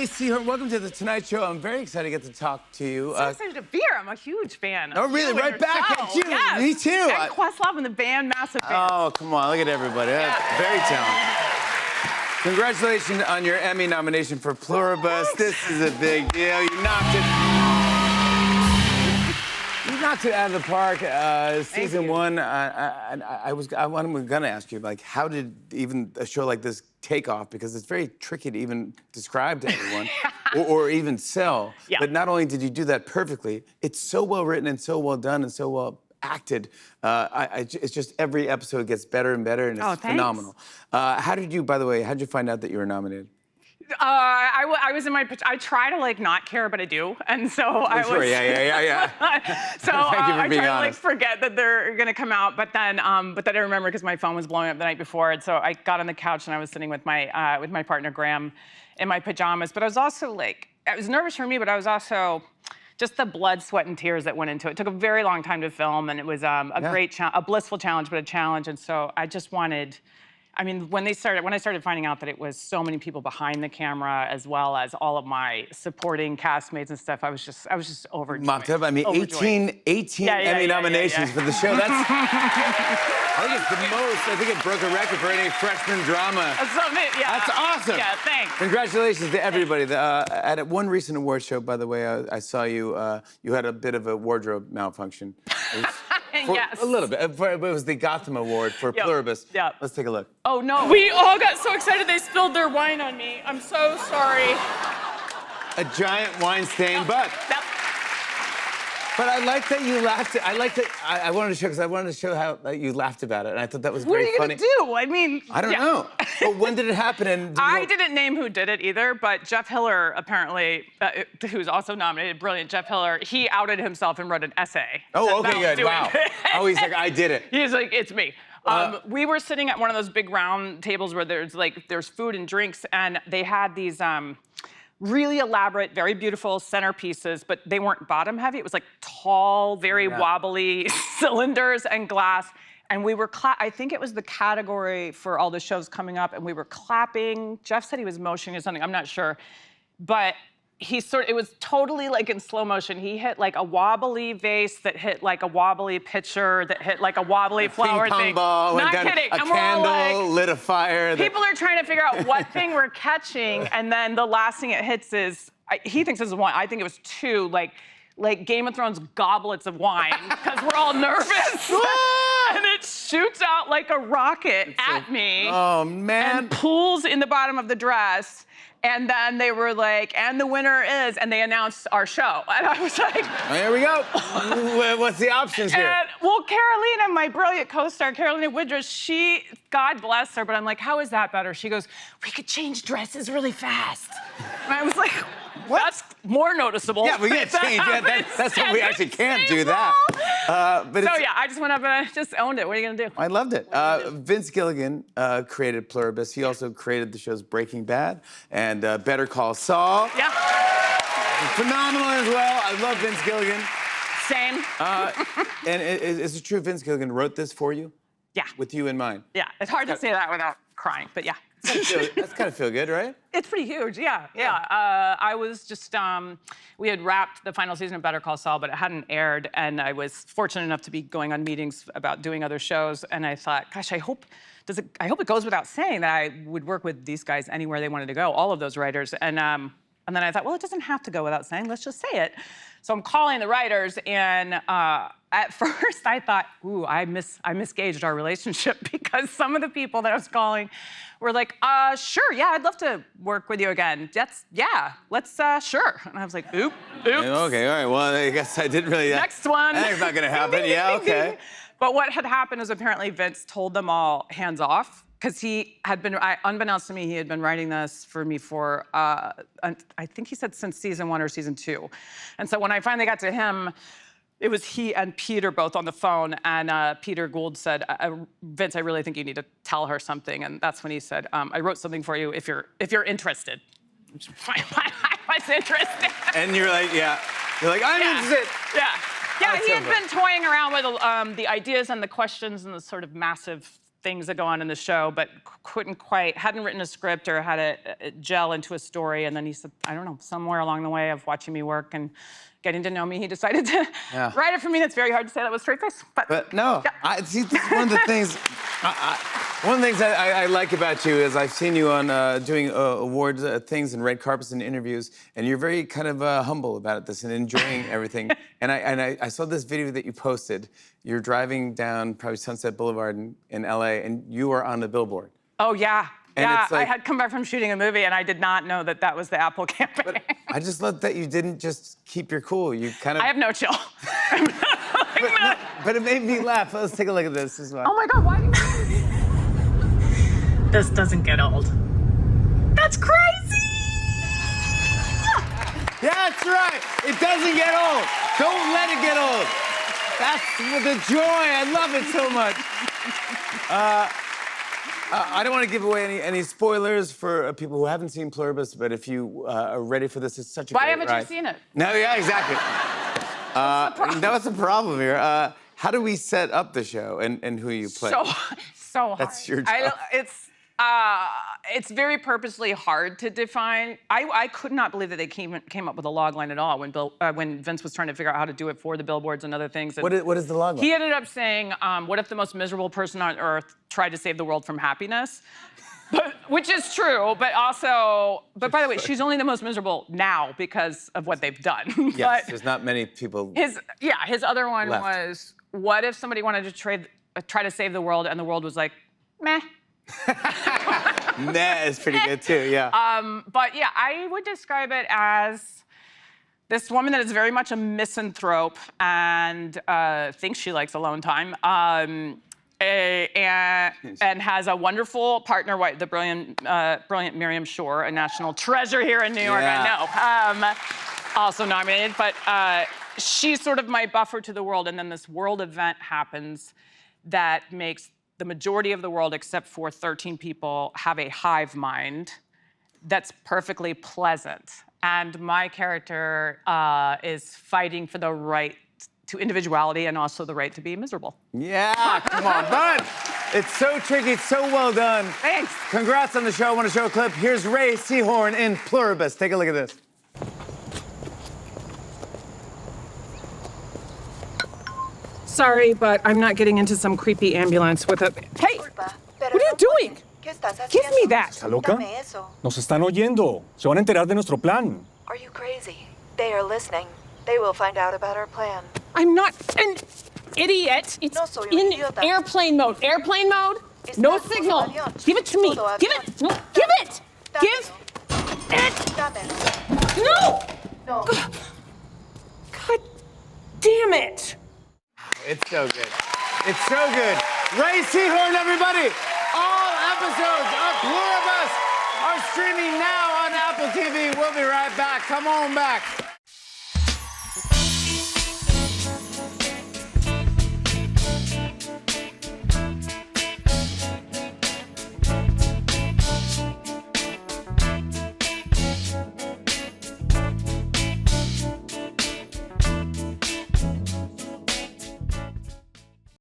Raleigh Seahorn, welcome to The Tonight Show. I'm very excited to get to talk to you. So excited to be here. I'm a huge fan. Oh, really? You and Right your back show. at you. Yes. Me too. And Questlove and the band, massive fans. Oh, come on. Look at everybody. That's very talented. Congratulations on your Emmy nomination for Pluribus. This is a big deal. You knocked it out of the park. Season one. I'm gonna ask you, like, how did even a show like this take off? Because it's very tricky to even describe to everyone, or even sell. Yeah. But not only did you do that perfectly, it's so well written and so well done and so well acted. It's just every episode gets better and better, and it's phenomenal. How did you, by the way, how did you find out that you were nominated? I was in my. I try to like not care, but I do, and so I was. Sure, yeah. So Thank you for I being try to like honest. forget that they're gonna come out, but then I remember because my phone was blowing up the night before, and so I got on the couch and I was sitting with my partner Graham, in my pajamas. But I was also like, it was nervous for me, but I was also. Just the blood, sweat, and tears that went into it. It took a very long time to film, and it was a blissful challenge, but a challenge. And so I just wanted, I mean, when I started finding out that it was so many people behind the camera, as well as all of my supporting castmates and stuff, I was just overjoyed. Mocked up. I mean, 18 Emmy nominations for the show. That's, I think it's the most. I think it broke a record for any freshman drama. That's awesome. Yeah, thanks. Congratulations to everybody. At one recent award show, by the way, I saw you. You had a bit of a wardrobe malfunction. Yes. A little bit. It was the Gotham Award for Pluribus. Yeah. Let's take a look. Oh, no. We all got so excited they spilled their wine on me. I'm so sorry. A giant wine stain, But I like that you laughed. I wanted to show because I wanted to show how you laughed about it, and I thought that was very funny. What are you gonna do? I mean, I don't know. But when did it happen? And I didn't name who did it either, but Jeff Hiller apparently, who's also nominated, brilliant Jeff Hiller, he outed himself and wrote an essay. Oh, okay, good. doing Wow. Oh, he's like, I did it. He's like, it's me. We were sitting at one of those big round tables where there's food and drinks, and they had these really elaborate, very beautiful centerpieces, but they weren't bottom heavy. It was like tall, very wobbly cylinders and glass. And we were, I think it was the category for all the shows coming up, and we were clapping. Jeff said he was motioning or something, I'm not sure. But it was totally like in slow motion. He hit like a wobbly vase that hit like a wobbly pitcher that hit like a wobbly flower ping-pong thing. ball, Not down, kidding. A And we're all candle, like, lit a fire. People are trying to figure out what thing we're catching, and then the last thing it hits is, he thinks this is one, I think it was two, like Game of Thrones goblets of wine, because we're all nervous. And it shoots out like a rocket at me. Oh, man. And pulls in the bottom of the dress. And then they were like, and the winner is, and they announced our show. And I was like, Here we go. What's the options here? And, well, Carolina, my brilliant co-star, Carolina Widris, she, God bless her, but I'm like, how is that better? She goes, we could change dresses really fast. And I was like, that's more noticeable. Yeah, we can't change that. That's what we actually can't do that. But so yeah, I just went up and I just owned it. What are you gonna do? I loved it. Vince Gilligan created Pluribus. He also created the shows Breaking Bad and Better Call Saul. Yeah. Phenomenal as well. I love Vince Gilligan. Same. And is it true Vince Gilligan wrote this for you? Yeah. With you in mind? Yeah, it's hard to say that without crying, but yeah. That's kind of feel good, right? It's pretty huge, yeah. I was just, we had wrapped the final season of Better Call Saul, but it hadn't aired, and I was fortunate enough to be going on meetings about doing other shows, and I thought, gosh, I hope it goes without saying that I would work with these guys anywhere they wanted to go, all of those writers, and then I thought, well, it doesn't have to go without saying, let's just say it. So I'm calling the writers, and at first I thought, ooh, I misgauged our relationship, because some of the people that I was calling were like, sure, yeah, I'd love to work with you again. Let's, sure. And I was like, oops. Okay, all right, well, I guess I didn't really... Next one. That's not gonna happen, yeah, okay. But what had happened is apparently Vince told them all hands off, because he had been, unbeknownst to me, he had been writing this for me for, I think he said since season 1 or season 2. And so when I finally got to him, it was he and Peter both on the phone, and Peter Gould said, Vince, I really think you need to tell her something. And that's when he said, I wrote something for you if you're interested. I was interested. And you're like, yeah. You're like, I'm interested. Yeah, he had been toying around with the ideas and the questions and the sort of massive things that go on in the show, but hadn't written a script or had a gel into a story. And then he said, I don't know, somewhere along the way of watching me work and getting to know me, he decided to write it for me. That's very hard to say that with a straight face. But no, yeah. See, this is one of the things. One of the things I like about you is I've seen you on doing awards things and red carpets and interviews, and you're very kind of humble about this and enjoying everything. And I saw this video that you posted. You're driving down probably Sunset Boulevard in LA, and you are on the billboard. Oh yeah. And yeah, it's like, I had come back from shooting a movie, and I did not know that that was the Apple campaign. But I just love that you didn't just keep your cool. You kind of. I have no chill. But it made me laugh. Let's take a look at this. This is why. Oh my God, why do you... This doesn't get old. That's crazy! Yeah, that's right. It doesn't get old. Don't let it get old. That's the joy. I love it so much. I don't want to give away any spoilers for people who haven't seen Pluribus, but if you are ready for this, it's such a Why great haven't ride. you seen it? No, yeah, exactly. That's the problem here. How do we set up the show and who you play? So hard. That's your job. It's very purposely hard to define. I could not believe that they came up with a log line at all when Vince was trying to figure out how to do it for the billboards and other things. And What is the log line? he ended up saying, what if the most miserable person on earth tried to save the world from happiness? Which is true, but by the way, she's only the most miserable now because of what they've done. Yes, there's not many people. His other one left. was, what if somebody wanted to try to save the world and the world was like, meh. Nah, it's pretty good too, yeah. But yeah, I would describe it as this woman that is very much a misanthrope and thinks she likes alone time, and has a wonderful partner, the brilliant Miriam Shore, a national treasure here in New York. Yeah. I know, also nominated, but she's sort of my buffer to the world. And then this world event happens that makes the majority of the world, except for 13 people, have a hive mind that's perfectly pleasant. And my character is fighting for the right to individuality and also the right to be miserable. Yeah, come on, bud. It's so tricky, it's so well done. Thanks. Congrats on the show. I want to show a clip. Here's Ray Seahorn in Pluribus. Take a look at this. Sorry, but I'm not getting into some creepy ambulance with a... Hey! What are you doing? Give me that! ¿Está loca? Nos están oyendo. Se van a enterar de nuestro plan. Are you crazy? They are listening. They will find out about our plan. I'm not an idiot. It's No soy un in idiota. airplane mode. Airplane mode? It's No not signal. modo avión. Give it to me. Modo Give avión. it. No, give it. Give it. Dámelo. No! No. God damn it. It's so good. It's so good. Ray Seahorn, everybody. All episodes of Pluribus are streaming now on Apple TV. We'll be right back. Come on back.